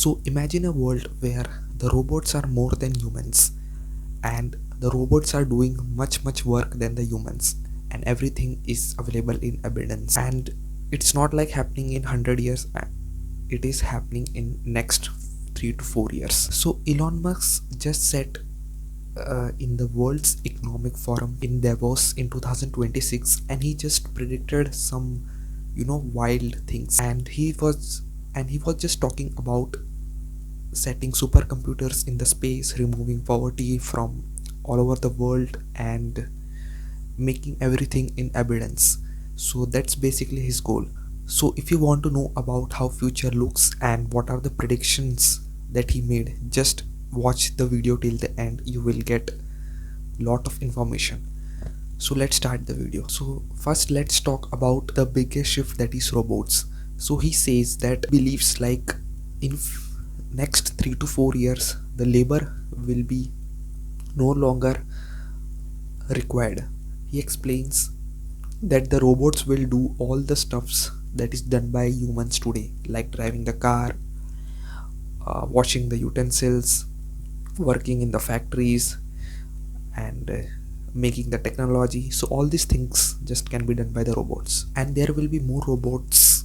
So imagine a world where the robots are more than humans, and the robots are doing much work than the humans, and everything is available in abundance. And it's not like happening in 100 years, it is happening in next 3 to 4 years. So Elon Musk just said in the World's Economic Forum in Davos in 2026, and he just predicted some wild things. And he was just talking about setting supercomputers in the space, removing poverty from all over the world, and making everything in abundance. So that's basically his goal. So if you want to know about how future looks and what are the predictions that he made, just watch the video till the end. You will get lot of information. So let's start the video. So first let's talk about the biggest shift, that is robots. So he says that believes like in next 3 to 4 years the labor will be no longer required. He explains that the robots will do all the stuffs that is done by humans today, like driving the car, washing the utensils, working in the factories, and making the technology. So all these things just can be done by the robots, and there will be more robots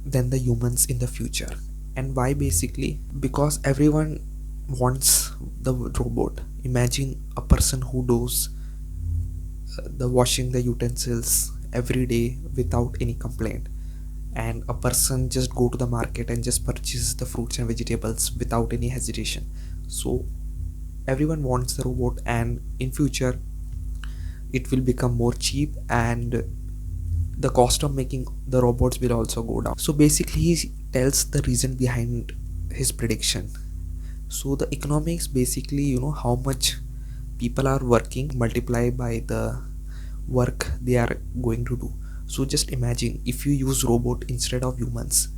than the humans in the future. And why? Basically because everyone wants the robot. Imagine a person who does the washing the utensils every day without any complaint, and a person just go to the market and just purchase the fruits and vegetables without any hesitation. So everyone wants the robot, and in future it will become more cheap, and the cost of making the robots will also go down. So basically he tells the reason behind his prediction. So the economics, basically how much people are working multiply by the work they are going to do. So just imagine if you use robot instead of humans,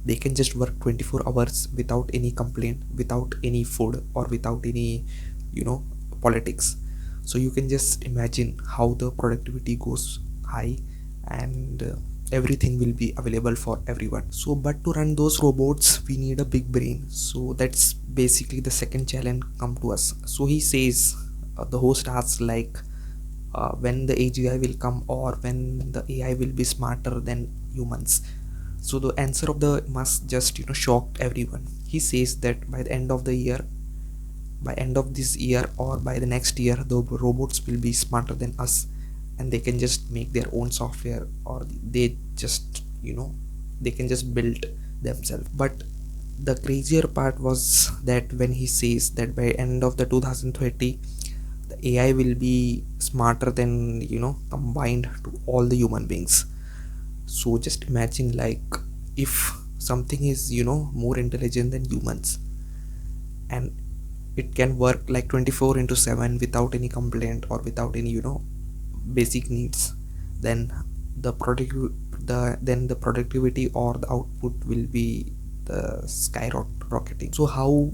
they can just work 24 hours without any complaint, without any food, or without any politics. So you can just imagine how the productivity goes high, and everything will be available for everyone. So but to run those robots we need a big brain. So that's basically the second challenge come to us. So he says, the host asks like, when the AGI will come, or when the AI will be smarter than humans. So the answer of the Musk just shocked everyone. He says that by the end of the year, by end of this year or by the next year, the robots will be smarter than us, and they can just make their own software, or they just they can just build themselves. But the crazier part was that when he says that by end of the 2030 the AI will be smarter than combined to all the human beings. So just imagine like if something is more intelligent than humans, and it can work like 24 into 7 without any complaint or without any basic needs, then the productivity or the output will be the skyrocketing. So how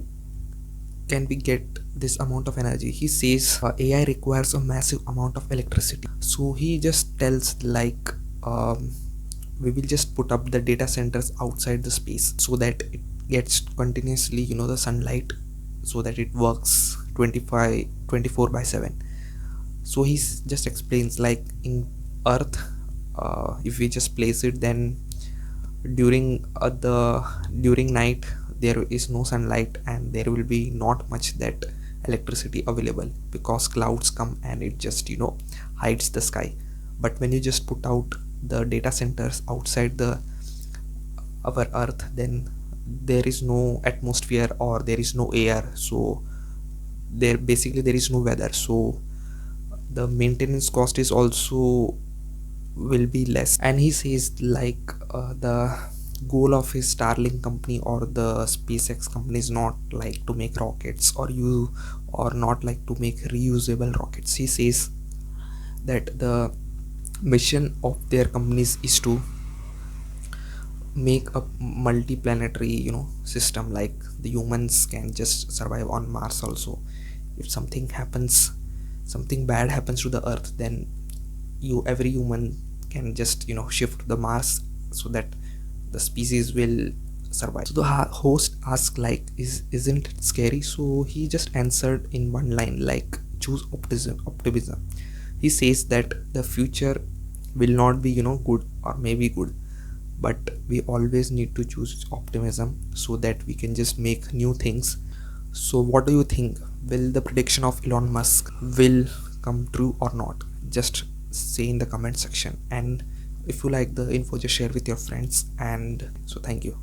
can we get this amount of energy? He says AI requires a massive amount of electricity. So he just tells like, we will just put up the data centers outside the space so that it gets continuously the sunlight, so that it works 24/7. So he just explains like in earth, if we just place it, then during night there is no sunlight, and there will be not much that electricity available, because clouds come and it just hides the sky. But when you just put out the data centers outside our earth, then there is no atmosphere or there is no air, so there is no weather. So the maintenance cost is also will be less. And he says like, the goal of his Starlink company or the SpaceX company is not like to make rockets, or not like to make reusable rockets. He says that the mission of their companies is to make a multi-planetary system, like the humans can just survive on Mars also. If something bad happens to the earth, then every human can just shift to the Mars, so that the species will survive. So the host asked like, isn't it scary? So he just answered in one line like, choose optimism. He says that the future will not be good or maybe good, but we always need to choose optimism so that we can just make new things. So what do you think? Will the prediction of Elon Musk will come true or not? Just say in the comment section, and if you like the info, just share with your friends. And so thank you.